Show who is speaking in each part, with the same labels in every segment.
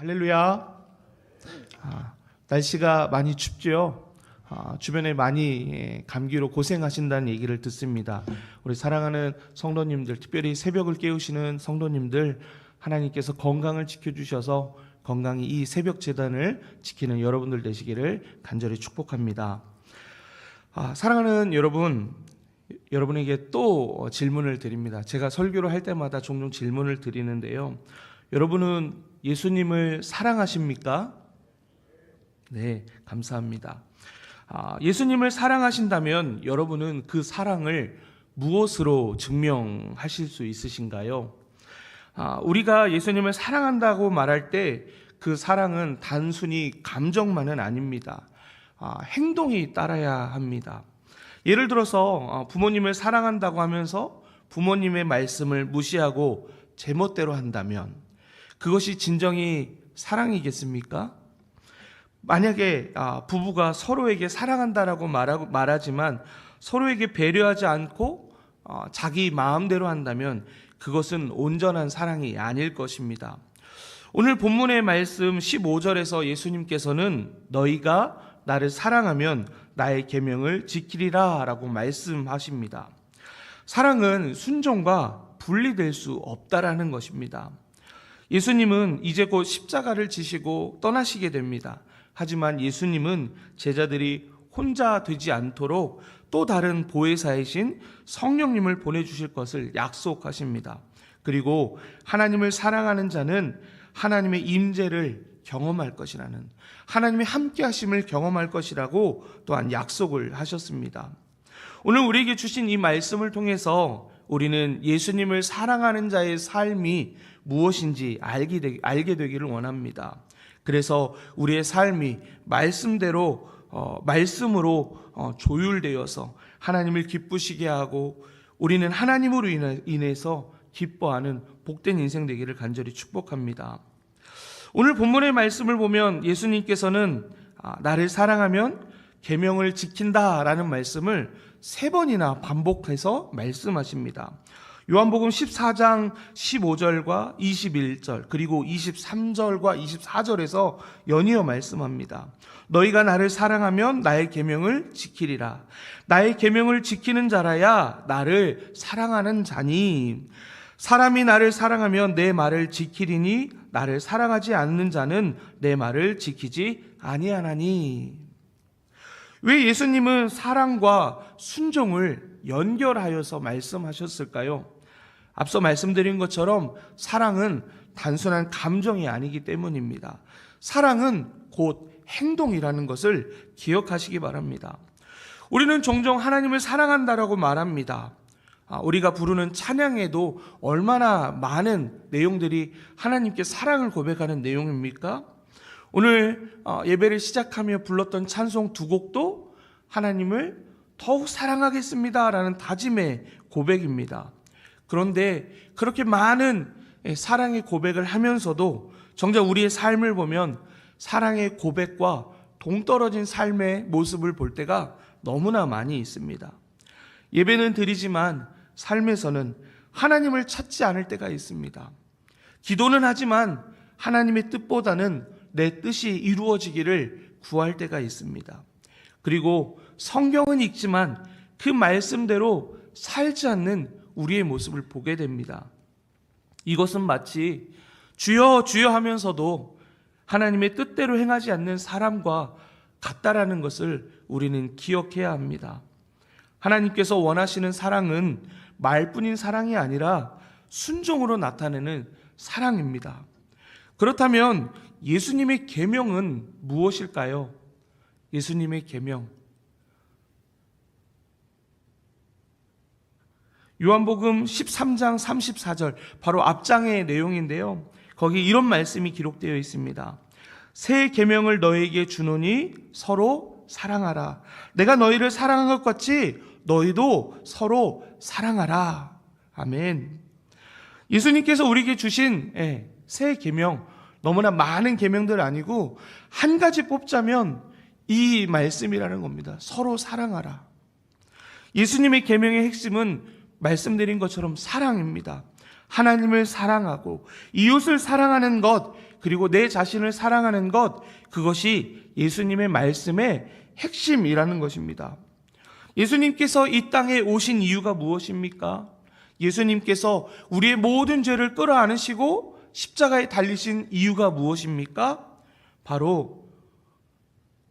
Speaker 1: 할렐루야. 날씨가 많이 춥죠. 주변에 많이 감기로 고생하신다는 얘기를 듣습니다. 우리 사랑하는 성도님들, 특별히 새벽을 깨우시는 성도님들, 하나님께서 건강을 지켜주셔서 건강히 이 새벽 제단을 지키는 여러분들 되시기를 간절히 축복합니다. 사랑하는 여러분, 여러분에게 또 질문을 드립니다. 제가 설교를 할 때마다 종종 질문을 드리는데요. 여러분은 예수님을 사랑하십니까? 네, 감사합니다. 예수님을 사랑하신다면 여러분은 그 사랑을 무엇으로 증명하실 수 있으신가요? 우리가 예수님을 사랑한다고 말할 때 그 사랑은 단순히 감정만은 아닙니다. 행동이 따라야 합니다. 예를 들어서 부모님을 사랑한다고 하면서 부모님의 말씀을 무시하고 제멋대로 한다면 그것이 진정이 사랑이겠습니까? 만약에 부부가 서로에게 사랑한다라고 말하지만 서로에게 배려하지 않고 자기 마음대로 한다면 그것은 온전한 사랑이 아닐 것입니다. 오늘 본문의 말씀 15절에서 예수님께서는 너희가 나를 사랑하면 나의 계명을 지키리라 라고 말씀하십니다. 사랑은 순종과 분리될 수 없다라는 것입니다. 예수님은 이제 곧 십자가를 지시고 떠나시게 됩니다. 하지만 예수님은 제자들이 혼자 되지 않도록 또 다른 보혜사이신 성령님을 보내주실 것을 약속하십니다. 그리고 하나님을 사랑하는 자는 하나님의 임재를 경험할 것이라는, 하나님의 함께 하심을 경험할 것이라고 또한 약속을 하셨습니다. 오늘 우리에게 주신 이 말씀을 통해서 우리는 예수님을 사랑하는 자의 삶이 무엇인지 알게 되기를 원합니다. 그래서 우리의 삶이 말씀으로 조율되어서 하나님을 기쁘시게 하고 우리는 하나님으로 인해서 기뻐하는 복된 인생 되기를 간절히 축복합니다. 오늘 본문의 말씀을 보면 예수님께서는 나를 사랑하면 계명을 지킨다라는 말씀을 3번이나 반복해서 말씀하십니다. 요한복음 14장 15절과 21절 그리고 23절과 24절에서 연이어 말씀합니다. 너희가 나를 사랑하면 나의 계명을 지키리라. 나의 계명을 지키는 자라야 나를 사랑하는 자니 사람이 나를 사랑하면 내 말을 지키리니 나를 사랑하지 않는 자는 내 말을 지키지 아니하나니. 왜 예수님은 사랑과 순종을 연결하여서 말씀하셨을까요? 앞서 말씀드린 것처럼 사랑은 단순한 감정이 아니기 때문입니다. 사랑은 곧 행동이라는 것을 기억하시기 바랍니다. 우리는 종종 하나님을 사랑한다라고 말합니다. 우리가 부르는 찬양에도 얼마나 많은 내용들이 하나님께 사랑을 고백하는 내용입니까? 오늘 예배를 시작하며 불렀던 찬송 2곡도 하나님을 더욱 사랑하겠습니다라는 다짐의 고백입니다. 그런데 그렇게 많은 사랑의 고백을 하면서도 정작 우리의 삶을 보면 사랑의 고백과 동떨어진 삶의 모습을 볼 때가 너무나 많이 있습니다. 예배는 드리지만 삶에서는 하나님을 찾지 않을 때가 있습니다. 기도는 하지만 하나님의 뜻보다는 내 뜻이 이루어지기를 구할 때가 있습니다. 그리고 성경은 읽지만 그 말씀대로 살지 않는 우리의 모습을 보게 됩니다. 이것은 마치 주여 주여 하면서도 하나님의 뜻대로 행하지 않는 사람과 같다라는 것을 우리는 기억해야 합니다. 하나님께서 원하시는 사랑은 말뿐인 사랑이 아니라 순종으로 나타내는 사랑입니다. 그렇다면 예수님의 계명은 무엇일까요? 예수님의 계명. 요한복음 13장 34절 바로 앞장의 내용인데요. 거기 이런 말씀이 기록되어 있습니다. 새 계명을 너에게 주노니 서로 사랑하라. 내가 너희를 사랑한 것 같이 너희도 서로 사랑하라. 아멘. 예수님께서 우리에게 주신 새 계명, 너무나 많은 계명들 아니고 한 가지 뽑자면 이 말씀이라는 겁니다. 서로 사랑하라. 예수님의 계명의 핵심은 말씀드린 것처럼 사랑입니다. 하나님을 사랑하고 이웃을 사랑하는 것, 그리고 내 자신을 사랑하는 것, 그것이 예수님의 말씀의 핵심이라는 것입니다. 예수님께서 이 땅에 오신 이유가 무엇입니까? 예수님께서 우리의 모든 죄를 끌어안으시고 십자가에 달리신 이유가 무엇입니까? 바로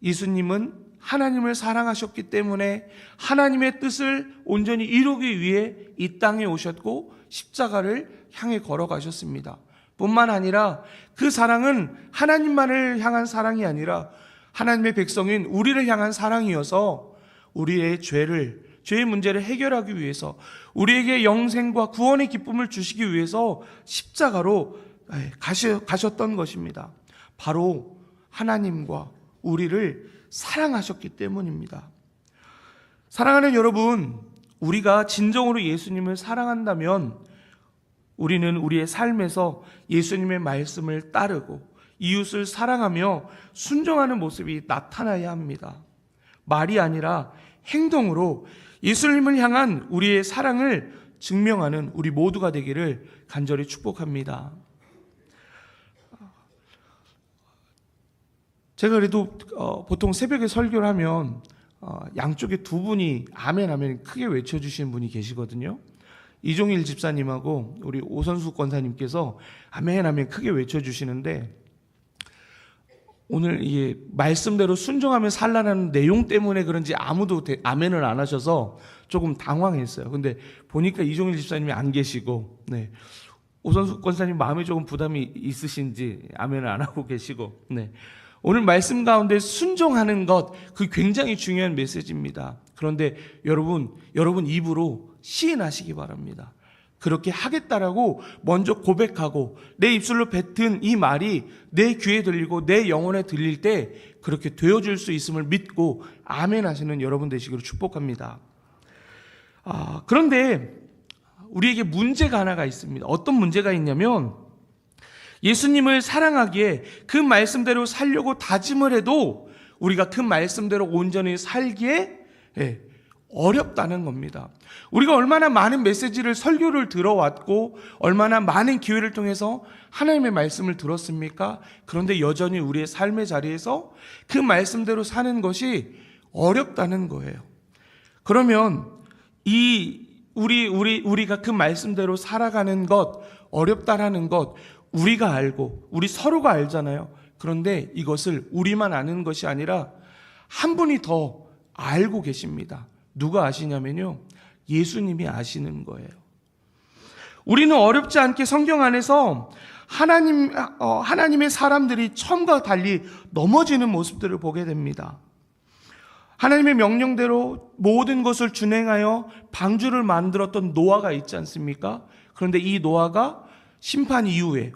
Speaker 1: 예수님은 하나님을 사랑하셨기 때문에 하나님의 뜻을 온전히 이루기 위해 이 땅에 오셨고 십자가를 향해 걸어가셨습니다. 뿐만 아니라 그 사랑은 하나님만을 향한 사랑이 아니라 하나님의 백성인 우리를 향한 사랑이어서 우리의 죄의 문제를 해결하기 위해서, 우리에게 영생과 구원의 기쁨을 주시기 위해서 십자가로 가셨던 것입니다. 바로 하나님과 우리를 사랑하셨기 때문입니다. 사랑하는 여러분, 우리가 진정으로 예수님을 사랑한다면 우리는 우리의 삶에서 예수님의 말씀을 따르고 이웃을 사랑하며 순종하는 모습이 나타나야 합니다. 말이 아니라 행동으로 예수님을 향한 우리의 사랑을 증명하는 우리 모두가 되기를 간절히 축복합니다. 제가 그래도 보통 새벽에 설교를 하면 양쪽에 두 분이 아멘 하면 크게 외쳐주시는 분이 계시거든요. 이종일 집사님하고 우리 오선수 권사님께서 아멘 하면 크게 외쳐주시는데, 오늘 이게 말씀대로 순종하며 살라는 내용 때문에 그런지 아무도 아멘을 안 하셔서 조금 당황했어요. 근데 보니까 이종일 집사님이 안 계시고, 오선수 권사님 마음에 조금 부담이 있으신지 아멘을 안 하고 계시고, 오늘 말씀 가운데 순종하는 것, 그 굉장히 중요한 메시지입니다. 그런데 여러분 입으로 시인하시기 바랍니다. 그렇게 하겠다라고 먼저 고백하고 내 입술로 뱉은 이 말이 내 귀에 들리고 내 영혼에 들릴 때 그렇게 되어줄 수 있음을 믿고 아멘 하시는 여러분 되시기를 축복합니다. 그런데 우리에게 문제가 하나가 있습니다. 어떤 문제가 있냐면, 예수님을 사랑하기에 그 말씀대로 살려고 다짐을 해도 우리가 그 말씀대로 온전히 살기에 어렵다는 겁니다. 우리가 얼마나 많은 메시지를, 설교를 들어왔고 얼마나 많은 기회를 통해서 하나님의 말씀을 들었습니까? 그런데 여전히 우리의 삶의 자리에서 그 말씀대로 사는 것이 어렵다는 거예요. 그러면 우리가 그 말씀대로 살아가는 것, 어렵다라는 것 우리가 알고 우리 서로가 알잖아요. 그런데 이것을 우리만 아는 것이 아니라 한 분이 더 알고 계십니다. 누가 아시냐면요, 예수님이 아시는 거예요. 우리는 어렵지 않게 성경 안에서 하나님의 사람들이 처음과 달리 넘어지는 모습들을 보게 됩니다. 하나님의 명령대로 모든 것을 준행하여 방주를 만들었던 노아가 있지 않습니까? 그런데 이 노아가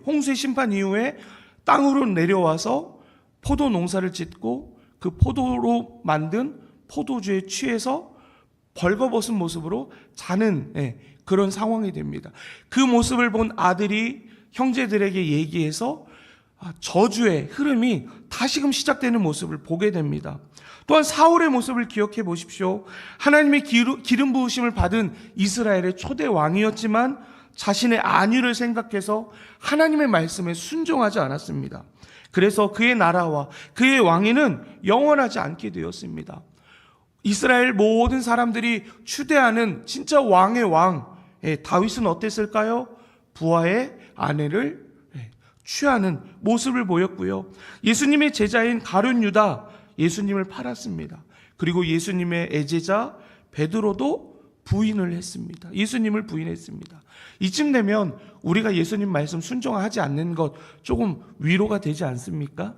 Speaker 1: 홍수의 심판 이후에 땅으로 내려와서 포도 농사를 짓고 그 포도로 만든 포도주에 취해서 벌거벗은 모습으로 자는 그런 상황이 됩니다. 그 모습을 본 아들이 형제들에게 얘기해서 저주의 흐름이 다시금 시작되는 모습을 보게 됩니다. 또한 사울의 모습을 기억해 보십시오. 하나님의 기름 부으심을 받은 이스라엘의 초대 왕이었지만 자신의 안위를 생각해서 하나님의 말씀에 순종하지 않았습니다. 그래서 그의 나라와 그의 왕위는 영원하지 않게 되었습니다. 이스라엘 모든 사람들이 추대하는 진짜 왕의 왕 다윗은 어땠을까요? 부하의 아내를 취하는 모습을 보였고요. 예수님의 제자인 가룟 유다, 예수님을 팔았습니다. 그리고 예수님의 애제자 베드로도 부인을 했습니다. 예수님을 부인했습니다. 이쯤 되면 우리가 예수님 말씀 순종하지 않는 것 조금 위로가 되지 않습니까?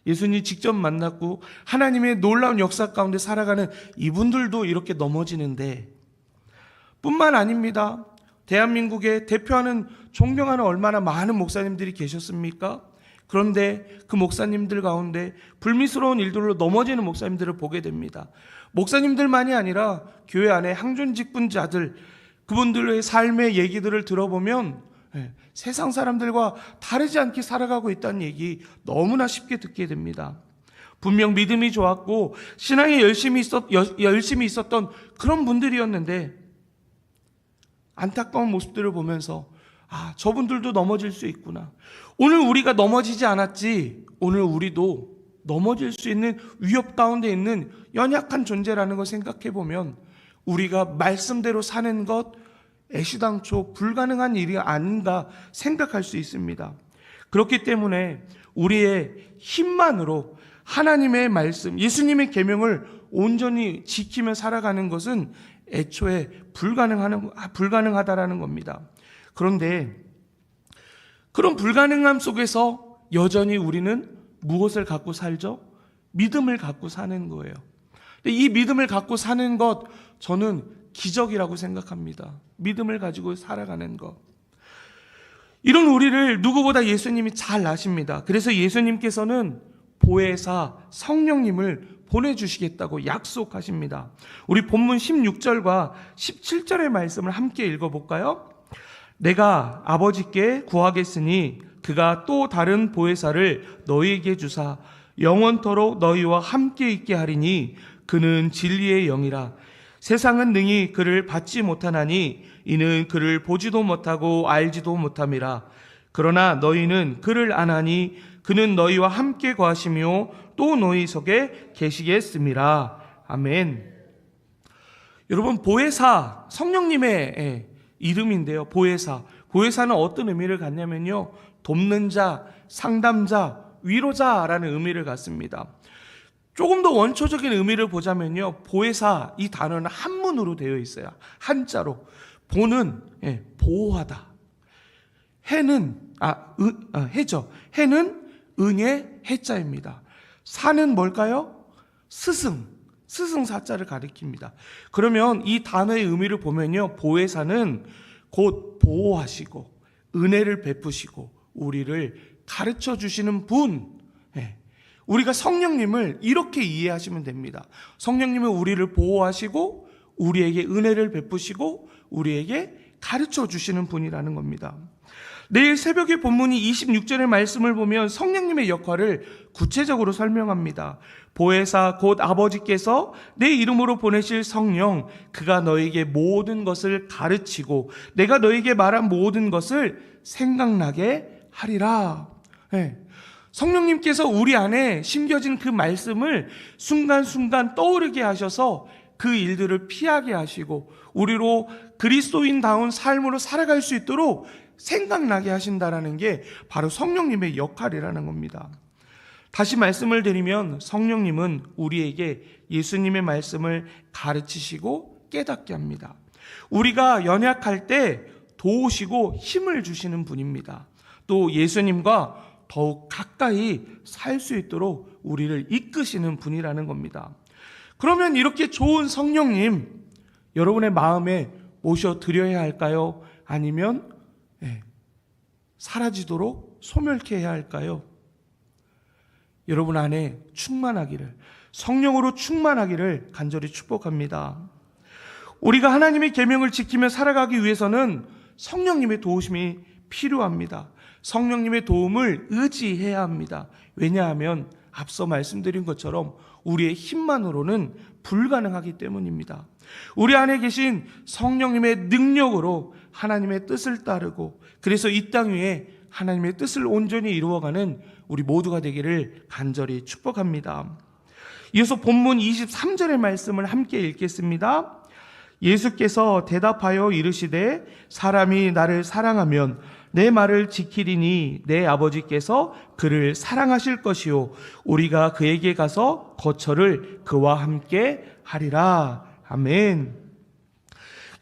Speaker 1: 예수님 직접 만났고 하나님의 놀라운 역사 가운데 살아가는 이분들도 이렇게 넘어지는데, 뿐만 아닙니다. 대한민국에 대표하는 존경하는 얼마나 많은 목사님들이 계셨습니까? 그런데 그 목사님들 가운데 불미스러운 일들로 넘어지는 목사님들을 보게 됩니다. 목사님들만이 아니라 교회 안에 항존직분자들, 그분들의 삶의 얘기들을 들어보면 세상 사람들과 다르지 않게 살아가고 있다는 얘기 너무나 쉽게 듣게 됩니다. 분명 믿음이 좋았고 신앙에 열심히 있었던 그런 분들이었는데 안타까운 모습들을 보면서 저분들도 넘어질 수 있구나. 오늘 우리가 넘어지지 않았지, 오늘 우리도 넘어질 수 있는 위협 가운데 있는 연약한 존재라는 걸 생각해 보면 우리가 말씀대로 사는 것 애시당초 불가능한 일이 아닌가 생각할 수 있습니다. 그렇기 때문에 우리의 힘만으로 하나님의 말씀, 예수님의 계명을 온전히 지키며 살아가는 것은 애초에 불가능하다라는 겁니다. 그런데 그런 불가능함 속에서 여전히 우리는 무엇을 갖고 살죠? 믿음을 갖고 사는 거예요. 근데 이 믿음을 갖고 사는 것, 저는 기적이라고 생각합니다. 믿음을 가지고 살아가는 것. 이런 우리를 누구보다 예수님이 잘 아십니다. 그래서 예수님께서는 보혜사 성령님을 보내주시겠다고 약속하십니다. 우리 본문 16절과 17절의 말씀을 함께 읽어볼까요? 내가 아버지께 구하겠으니 그가 또 다른 보혜사를 너희에게 주사 영원토록 너희와 함께 있게 하리니 그는 진리의 영이라. 세상은 능히 그를 받지 못하나니 이는 그를 보지도 못하고 알지도 못함이라. 그러나 너희는 그를 아나니 그는 너희와 함께 거하시며 또 너희 속에 계시겠음이라. 아멘. 여러분, 보혜사, 성령님의 이름인데요. 보혜사는 어떤 의미를 갖냐면요, 돕는 자, 상담자, 위로자라는 의미를 갖습니다. 조금 더 원초적인 의미를 보자면요, 보혜사, 이 단어는 한문으로 되어 있어요. 한자로. 보는 보호하다. 해죠. 해는 은의 해자입니다. 사는 뭘까요? 스승사자를 가리킵니다. 그러면 이 단어의 의미를 보면요, 보혜사는 곧 보호하시고 은혜를 베푸시고 우리를 가르쳐 주시는 분. 우리가 성령님을 이렇게 이해하시면 됩니다. 성령님은 우리를 보호하시고 우리에게 은혜를 베푸시고 우리에게 가르쳐 주시는 분이라는 겁니다. 내일 새벽의 본문이 26절의 말씀을 보면 성령님의 역할을 구체적으로 설명합니다. 보혜사 곧 아버지께서 내 이름으로 보내실 성령, 그가 너에게 모든 것을 가르치고 내가 너에게 말한 모든 것을 생각나게 하리라. 성령님께서 우리 안에 심겨진 그 말씀을 순간순간 떠오르게 하셔서 그 일들을 피하게 하시고 우리로 그리스도인다운 삶으로 살아갈 수 있도록 생각나게 하신다라는 게 바로 성령님의 역할이라는 겁니다. 다시 말씀을 드리면 성령님은 우리에게 예수님의 말씀을 가르치시고 깨닫게 합니다. 우리가 연약할 때 도우시고 힘을 주시는 분입니다. 또 예수님과 더욱 가까이 살 수 있도록 우리를 이끄시는 분이라는 겁니다. 그러면 이렇게 좋은 성령님, 여러분의 마음에 모셔드려야 할까요? 아니면 사라지도록 소멸케 해야 할까요? 여러분 안에 충만하기를, 성령으로 충만하기를 간절히 축복합니다. 우리가 하나님의 계명을 지키며 살아가기 위해서는 성령님의 도우심이 필요합니다. 성령님의 도움을 의지해야 합니다. 왜냐하면 앞서 말씀드린 것처럼 우리의 힘만으로는 불가능하기 때문입니다. 우리 안에 계신 성령님의 능력으로 하나님의 뜻을 따르고 그래서 이 땅 위에 하나님의 뜻을 온전히 이루어가는 우리 모두가 되기를 간절히 축복합니다. 이어서 본문 23절의 말씀을 함께 읽겠습니다. 예수께서 대답하여 이르시되 사람이 나를 사랑하면 내 말을 지키리니 내 아버지께서 그를 사랑하실 것이요 우리가 그에게 가서 거처를 그와 함께 하리라. 아멘.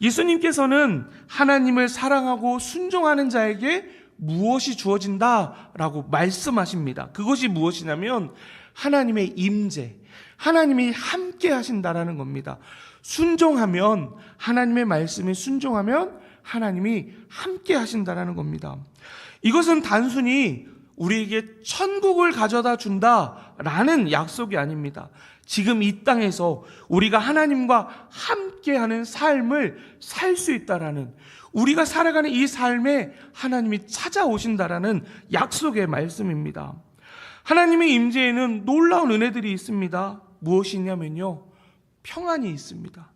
Speaker 1: 예수님께서는 하나님을 사랑하고 순종하는 자에게 무엇이 주어진다라고 말씀하십니다. 그것이 무엇이냐면 하나님의 임재, 하나님이 함께 하신다라는 겁니다. 순종하면, 하나님의 말씀에 순종하면 하나님이 함께 하신다라는 겁니다. 이것은 단순히 우리에게 천국을 가져다 준다라는 약속이 아닙니다. 지금 이 땅에서 우리가 하나님과 함께하는 삶을 살 수 있다라는, 우리가 살아가는 이 삶에 하나님이 찾아오신다라는 약속의 말씀입니다. 하나님의 임재에는 놀라운 은혜들이 있습니다. 무엇이냐면요, 평안이 있습니다.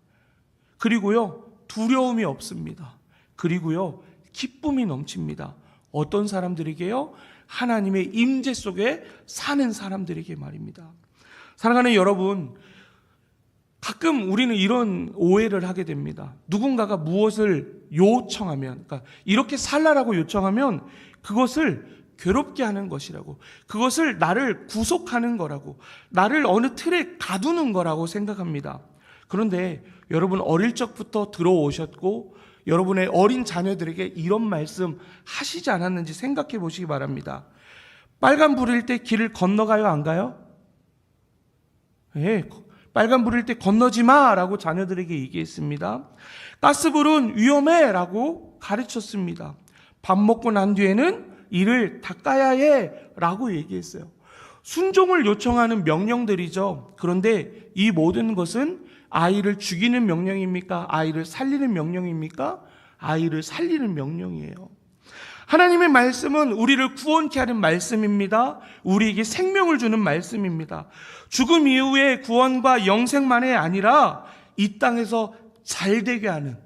Speaker 1: 그리고요, 두려움이 없습니다. 그리고요, 기쁨이 넘칩니다. 어떤 사람들에게요? 하나님의 임재 속에 사는 사람들에게 말입니다. 사랑하는 여러분, 가끔 우리는 이런 오해를 하게 됩니다. 누군가가 무엇을 요청하면, 그러니까 이렇게 살라라고 요청하면 그것을 괴롭게 하는 것이라고, 그것을 나를 구속하는 거라고, 나를 어느 틀에 가두는 거라고 생각합니다. 그런데 여러분, 어릴 적부터 들어오셨고 여러분의 어린 자녀들에게 이런 말씀 하시지 않았는지 생각해 보시기 바랍니다. 빨간 불일 때 길을 건너가요, 안 가요? 네, 빨간 불일 때 건너지 마라고 자녀들에게 얘기했습니다. 가스불은 위험해라고 가르쳤습니다. 밥 먹고 난 뒤에는 이를 닦아야 해라고 얘기했어요. 순종을 요청하는 명령들이죠. 그런데 이 모든 것은 아이를 죽이는 명령입니까? 아이를 살리는 명령입니까? 아이를 살리는 명령이에요. 하나님의 말씀은 우리를 구원케 하는 말씀입니다. 우리에게 생명을 주는 말씀입니다. 죽음 이후의 구원과 영생만이 아니라 이 땅에서 잘되게 하는,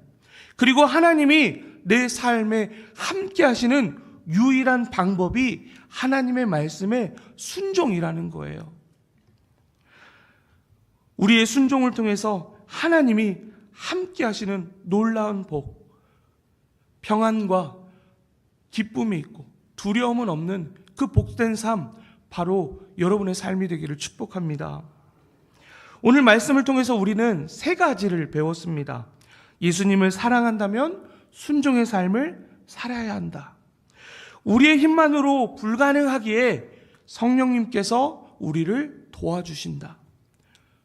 Speaker 1: 그리고 하나님이 내 삶에 함께 하시는 유일한 방법이 하나님의 말씀에 순종이라는 거예요. 우리의 순종을 통해서 하나님이 함께 하시는 놀라운 복, 평안과 기쁨이 있고 두려움은 없는 그 복된 삶, 바로 여러분의 삶이 되기를 축복합니다. 오늘 말씀을 통해서 우리는 3가지를 배웠습니다. 예수님을 사랑한다면 순종의 삶을 살아야 한다. 우리의 힘만으로 불가능하기에 성령님께서 우리를 도와주신다.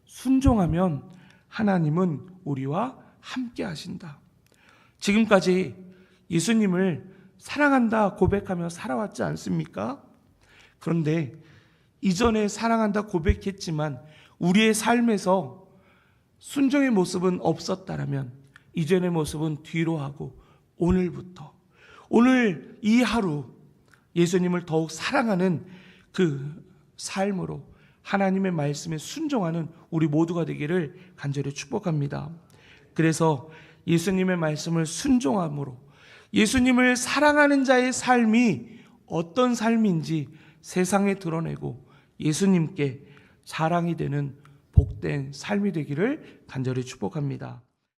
Speaker 1: 순종하면 하나님은 우리와 함께 하신다. 지금까지 예수님을 사랑한다 고백하며 살아왔지 않습니까? 그런데 이전에 사랑한다 고백했지만 우리의 삶에서 순종의 모습은 없었다라면 이전의 모습은 뒤로 하고 오늘부터, 오늘 이 하루 예수님을 더욱 사랑하는 그 삶으로 하나님의 말씀에 순종하는 우리 모두가 되기를 간절히 축복합니다. 그래서 예수님의 말씀을 순종함으로 예수님을 사랑하는 자의 삶이 어떤 삶인지 세상에 드러내고 예수님께 자랑이 되는 복된 삶이 되기를 간절히 축복합니다.